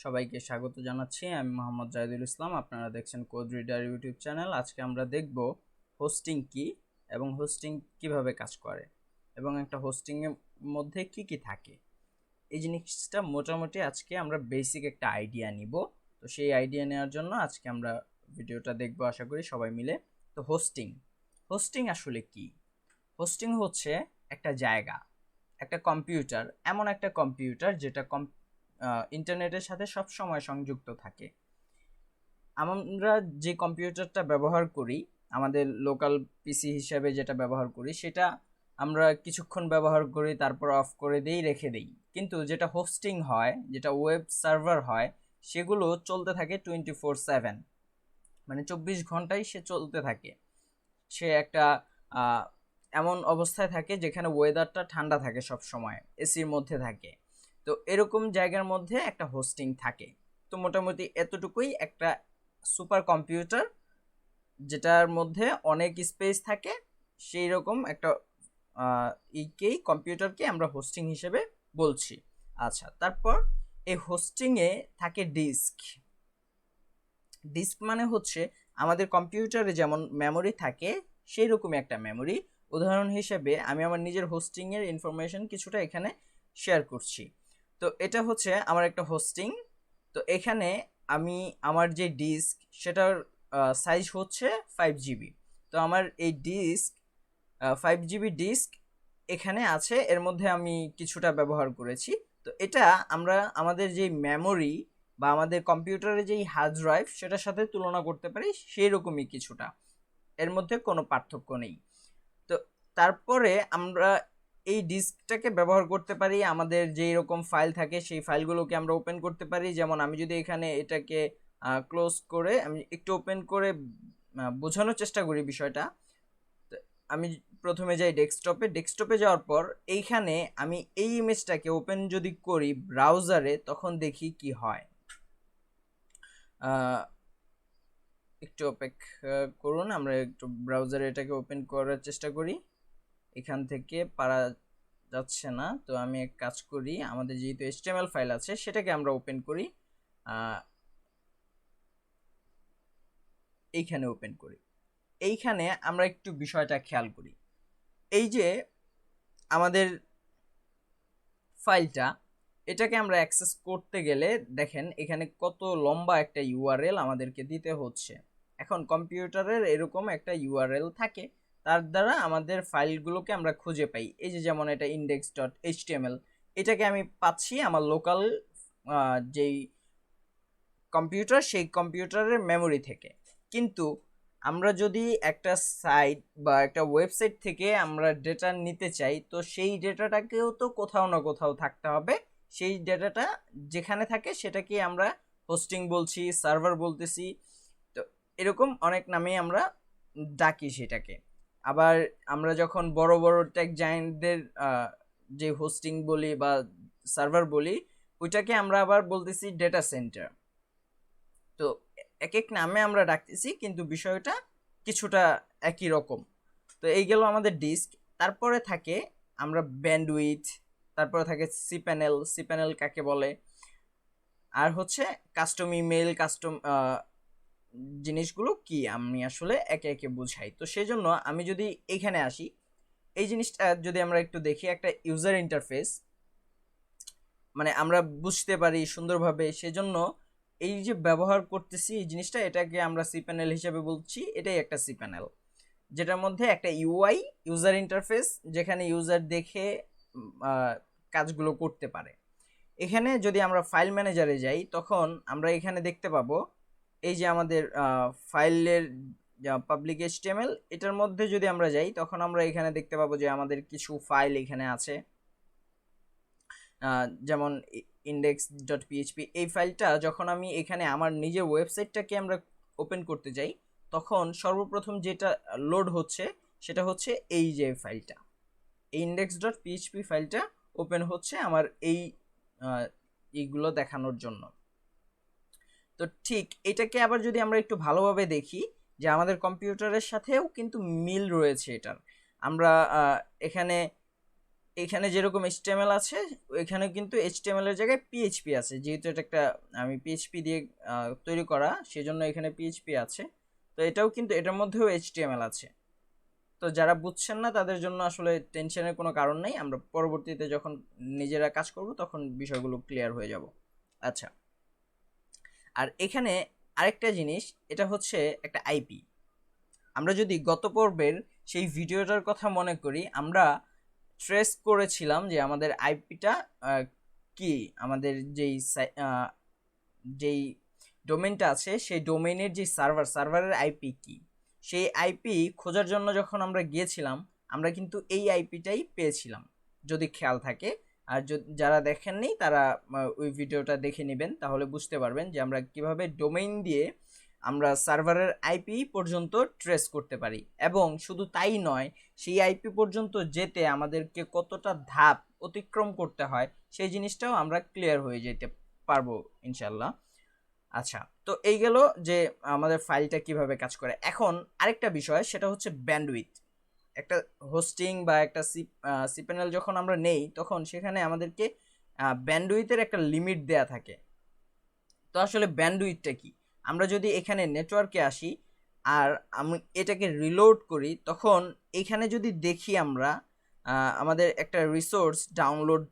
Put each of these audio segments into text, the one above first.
সবাইকে স্বাগত জানাচ্ছি। আমি মোহাম্মদ জাহিদুল ইসলাম। আপনারা দেখছেন কোড রিডার ইউটিউব চ্যানেল। আজকে আমরা দেখব হোস্টিং কি এবং হোস্টিং কিভাবে কাজ করে এবং একটা হোস্টিং এর মধ্যে কি কি থাকে। এই জিনিসটা মোটামুটি আজকে আমরা বেসিক একটা আইডিয়া নিব। তো সেই আইডিয়া নেওয়ার জন্য আজকে আমরা ভিডিওটা দেখব, আশা করি সবাই মিলে। তো হোস্টিং হোস্টিং আসলে কি? হোস্টিং হচ্ছে একটা জায়গা, একটা কম্পিউটার, এমন একটা কম্পিউটার যেটা ইন্টারনেটের সাথে সব সময় সংযুক্ত থাকে। আমরা যে কম্পিউটারটা ব্যবহার করি, আমাদের লোকাল পিসি হিসাবে যেটা ব্যবহার করি, সেটা আমরা কিছুক্ষণ ব্যবহার করি, তারপর অফ করে দেই, রেখে দেই। কিন্তু যেটা হোস্টিং হয়, যেটা ওয়েব সার্ভার হয়, সেগুলো চলতে থাকে 24/7, মানে 24 ঘন্টাই সে চলতে থাকে। সে একটা এমন অবস্থায় থাকে যেখানে ওয়েদারটা ঠান্ডা থাকে, সব সময় এসির মধ্যে থাকে। তো এরকম জায়গার মধ্যে একটা হোস্টিং থাকে। তো মোটামুটি এতটুকুই একটা সুপার কম্পিউটার, যেটার মধ্যে অনেক স্পেস থাকে, সেই রকম একটা এইকেই কম্পিউটারকে আমরা হোস্টিং হিসেবে বলছি। আচ্ছা, তারপর এই হোস্টিংয়ে থাকে ডিস্ক। ডিস্ক মানে হচ্ছে আমাদের কম্পিউটারে যেমন মেমোরি থাকে, সেই রকমই একটা মেমোরি। উদাহরণ হিসেবে আমি আমার নিজের হোস্টিংয়ের ইনফরমেশন কিছুটা এখানে শেয়ার করছি। তো এটা হচ্ছে আমার একটা হোস্টিং। তো এখানে আমি আমার যে ডিস্ক, সেটার সাইজ হচ্ছে 5 GB। তো আমার এই ডিস্ক 5 GB ডিস্ক এখানে আছে, এর মধ্যে আমি কিছুটা ব্যবহার করেছি। তো এটা আমরা আমাদের যে মেমোরি বা আমাদের কম্পিউটারে যেই হার্ড ড্রাইভ, সেটার সাথে তুলনা করতে পারি, সেই রকমই কিছুটা, এর মধ্যে কোনো পার্থক্য নেই। তো তারপরে আমরা এই ডিস্কটাকে ব্যবহার করতে পারি, আমাদের যেই রকম ফাইল থাকে সেই ফাইলগুলোকে আমরা ওপেন করতে পারি। যেমন আমি যদি এখানে এটাকে ক্লোজ করে আমি একটু ওপেন করে বোঝানোর চেষ্টা করি বিষয়টা। আমি প্রথমে যাই ডেস্কটপে। ডেস্কটপে যাওয়ার পর এইখানে আমি এই ইমেজটাকে ওপেন যদি করি ব্রাউজারে, তখন দেখি কি হয়। একটু অপেক্ষা করুন, আমরা একটু ব্রাউজারে এটাকে ওপেন করার চেষ্টা করি। এখান থেকে পারা যাচ্ছে না, তো আমি এক কাজ করি, আমাদের যেহেতু HTML ফাইল আছে সেটাকে আমরা ওপেন করি, এইখানে ওপেন করি। এইখানে আমরা একটু বিষয়টা খেয়াল করি। এই যে আমাদের ফাইলটা, এটাকে আমরা অ্যাক্সেস করতে গেলে দেখেন এখানে কত লম্বা একটা ইউআরএল আমাদেরকে দিতে হচ্ছে। এখন কম্পিউটারের এরকম একটা ইউআরএল থাকে, তার দ্বারা আমাদের ফাইলগুলোকে আমরা খুঁজে পাই। এই যে যেমন এটা index.html, এটাকে আমি পাচ্ছি আমার লোকাল যেই কম্পিউটার, সেই কম্পিউটারের মেমোরি থেকে। কিন্তু আমরা যদি একটা সাইট বা একটা ওয়েবসাইট থেকে আমরা ডেটা নিতে চাই, তো সেই ডেটাটাকেও তো কোথাও না কোথাও থাকতে হবে। সেই ডেটাটা যেখানে থাকে সেটাকে আমরা হোস্টিং বলছি, সার্ভার বলতেছি। তো এরকম অনেক নামেই আমরা ডাকি সেটাকে। আবার আমরা যখন বড় বড় টেক জায়ান্টদের যে হোস্টিং বলি বা সার্ভার বলি, ওইটাকে আমরা আবার বলতেছি ডেটা সেন্টার। তো এক এক নামে আমরা ডাকতেছি, কিন্তু বিষয়টা কিছুটা একই রকম। তো এই গেল আমাদের ডিস্ক। তারপরে থাকে আমরা ব্যান্ডউইথ, তারপরে থাকে সি প্যানেল কাকে বলে, আর হচ্ছে কাস্টম ইমেল, কাস্টম জিনিসগুলো কি আমি আসলে একে একে বুঝাই। তো সেজন্য আমি যদি এখানে আসি, এই জিনিসটা যদি আমরা একটু দেখি, একটা ইউজার ইন্টারফেস, মানে আমরা বুঝতে পারি সুন্দরভাবে, সেজন্য এই যে ব্যবহার করতেছি এই জিনিসটা, এটাকে আমরা সি প্যানেল হিসেবে বলছি। এটাই একটা সি প্যানেল, যেটার মধ্যে একটা ইউআই, ইউজার ইন্টারফেস, যেখানে ইউজার দেখে কাজগুলো করতে পারে। এখানে যদি আমরা ফাইল ম্যানেজারে যাই, তখন আমরা এখানে দেখতে পাবো এই যে আমাদের ফাইলের পাবলিক HTML, এটার মধ্যে যদি আমরা যাই, তখন আমরা এখানে দেখতে পাবো যে আমাদের কিছু ফাইল এখানে আছে। যেমন index.php, এই ফাইলটা যখন আমি এখানে আমার নিজের ওয়েবসাইটটাকে আমরা ওপেন করতে যাই, তখন সর্বপ্রথম যেটা লোড হচ্ছে সেটা হচ্ছে এই যে ফাইলটা, এই index.php ফাইলটা ওপেন হচ্ছে আমার এইগুলো দেখানোর জন্য। তো ঠিক এটাকে আবার যদি আমরা একটু ভালোভাবে দেখি, যে আমাদের কম্পিউটারের সাথেও কিন্তু মিল রয়েছে এটার। আমরা এখানে এখানে যেরকম HTML আছে এখানে কিন্তু HTML এর জায়গায় PHP আছে, যেহেতু এটা একটা আমি PHP দিয়ে তৈরি করা, সেজন্য এখানে PHP আছে। তো এটাও কিন্তু এটার মধ্যেও HTML আছে। তো যারা বুঝছেন না তাদের জন্য আসলে টেনশনের কোনো কারণ নেই, আমরা পরবর্তীতে যখন নিজেরা কাজ করব তখন বিষয়গুলো ক্লিয়ার হয়ে যাব। আচ্ছা, আর এখানে আরেকটা জিনিস, এটা হচ্ছে একটা আইপি। আমরা যদি গত পর্বের সেই ভিডিওটার কথা মনে করি, আমরা ট্রেস করেছিলাম যে আমাদের আইপিটা কি, আমাদের যেই ডোমেইনটা আছে সেই ডোমেইনের যে সার্ভারের আইপি কি, সেই আইপি খোঁজার জন্য যখন আমরা গিয়েছিলাম আমরা কিন্তু এই আইপিটাই পেয়েছিলাম, যদি খেয়াল থাকে। আর যারা দেখেননি তারা ওই ভিডিওটা দেখে নেবেন, তাহলে বুঝতে পারবেন যে আমরা কিভাবে ডোমেইন দিয়ে আমরা সার্ভারের আইপি পর্যন্ত ট্রেস করতে পারি। এবং শুধু তাই নয়, সেই আইপি পর্যন্ত যেতে আমাদেরকে কতটা ধাপ অতিক্রম করতে হয় সেই জিনিসটাও আমরা ক্লিয়ার হয়ে যেতে পারবো ইনশাল্লাহ। আচ্ছা, তো এই গেল যে আমাদের ফাইলটা কিভাবে কাজ করে। এখন আরেকটা বিষয়, সেটা হচ্ছে ব্যান্ডউইথ। একটা হোস্টিং বা একটা সিপ্যানেল যখন আমরা নেই তখন সেখানে আমাদেরকে ব্যান্ডউইথের একটা লিমিট দেয়া থাকে। তো আসলে ব্যান্ডউইথটা কি, আমরা যদি এখানে নেটওয়ার্কে আসি আর আমি এটাকে রিলোড করি, তখন এখানে যদি দেখি আমরা আমাদের একটা রিসোর্স ডাউনলোড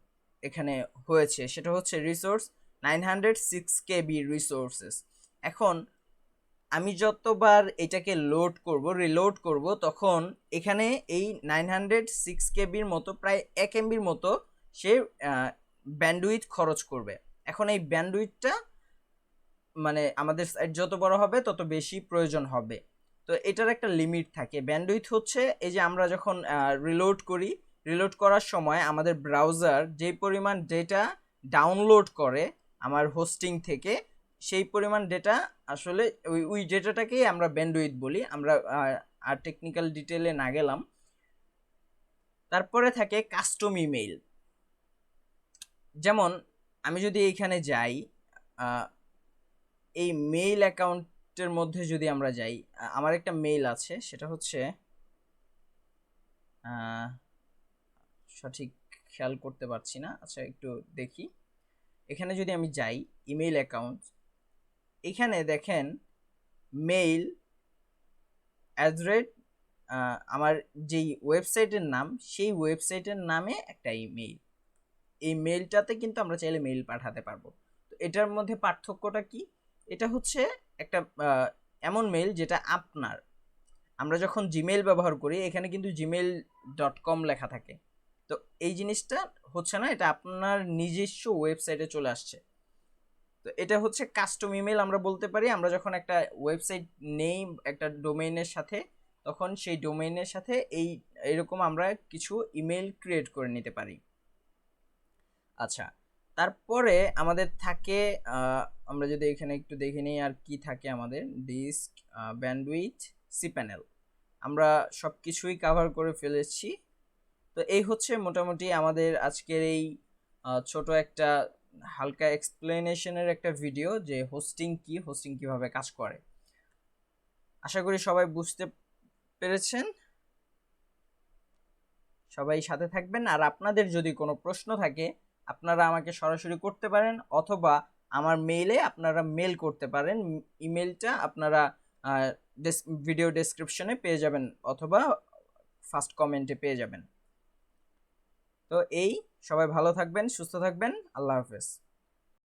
এখানে হয়েছে, সেটা হচ্ছে রিসোর্স 906 KB রিসোর্সেস। এখন আমি যতবার এটাকে লোড করব, রিলোড করব, তখন এখানে এই 906 KBর মতো প্রায় 1 MBর মতো সে ব্যান্ডউইথ খরচ করবে। এখন এই ব্যান্ডউইথটা মানে আমাদের সাইট যত বড় হবে তত বেশি প্রয়োজন হবে। তো এটার একটা লিমিট থাকে। ব্যান্ডউইথ হচ্ছে এই যে আমরা যখন রিলোড করি, রিলোড করার সময় আমাদের ব্রাউজার যে পরিমাণ ডেটা ডাউনলোড করে আমার হোস্টিং থেকে, সেই পরিমাণ ডেটা আসলে ওই ডেটাটাকেই আমরা ব্যান্ডউইথ বলি। আমরা আর টেকনিক্যাল ডিটেলে না গেলাম। তারপরে থাকে কাস্টম ইমেইল। যেমন আমি যদি এইখানে যাই, এই মেইল অ্যাকাউন্টের মধ্যে যদি আমরা যাই, আমার একটা মেইল আছে, সেটা হচ্ছে সঠিক খেয়াল করতে পারছি না। আচ্ছা, একটু দেখি। এখানে যদি আমি যাই ইমেইল অ্যাকাউন্ট, এখানে দেখেন মেইল @, আমার যেই ওয়েবসাইটের নাম সেই ওয়েবসাইটের নামে একটা ইমেইল। এই মেইলটাতে কিন্তু আমরা চাইলে মেইল পাঠাতে পারবো। তো এটার মধ্যে পার্থক্যটা কি, এটা হচ্ছে একটা এমন মেইল যেটা আপনার, আমরা যখন জিমেইল ব্যবহার করি এখানে কিন্তু gmail.com লেখা থাকে। তো এই জিনিসটা হচ্ছে না, এটা আপনার নিজস্ব ওয়েবসাইটে চলে আসছে। তো এটা হচ্ছে কাস্টম ইমেল আমরা বলতে পারি। আমরা যখন একটা ওয়েবসাইট নেই একটা ডোমেইনের সাথে, তখন সেই ডোমেইনের সাথে এইরকম আমরা কিছু ইমেল ক্রিয়েট করে নিতে পারি। আচ্ছা, তারপরে আমাদের থাকে আমরা যদি এখানে একটু দেখে নিই আর কি থাকে আমাদের, ডিস্ক, ব্যান্ডউইথ, সিপ্যানেল, আমরা সব কিছুই কাভার করে ফেলেছি। তো এই হচ্ছে মোটামুটি আমাদের আজকের এই ছোট একটা হালকা এক্সপ্লেনেশনের একটা ভিডিও, যে হোস্টিং কি, হোস্টিং কিভাবে কাজ করে। আশা করি সবাই বুঝতে পেরেছেন। সবাই সাথে থাকবেন। আর আপনাদের যদি কোনো প্রশ্ন থাকে আপনারা আমাকে সরাসরি করতে পারেন, অথবা আমার মেইলে আপনারা মেল করতে পারেন। ইমেলটা আপনারা ভিডিও ডেসক্রিপশনে পেয়ে যাবেন, অথবা ফার্স্ট কমেন্টে পেয়ে যাবেন। তো সবাই ভালো থাকবেন, সুস্থ থাকবেন। আল্লাহ হাফেজ।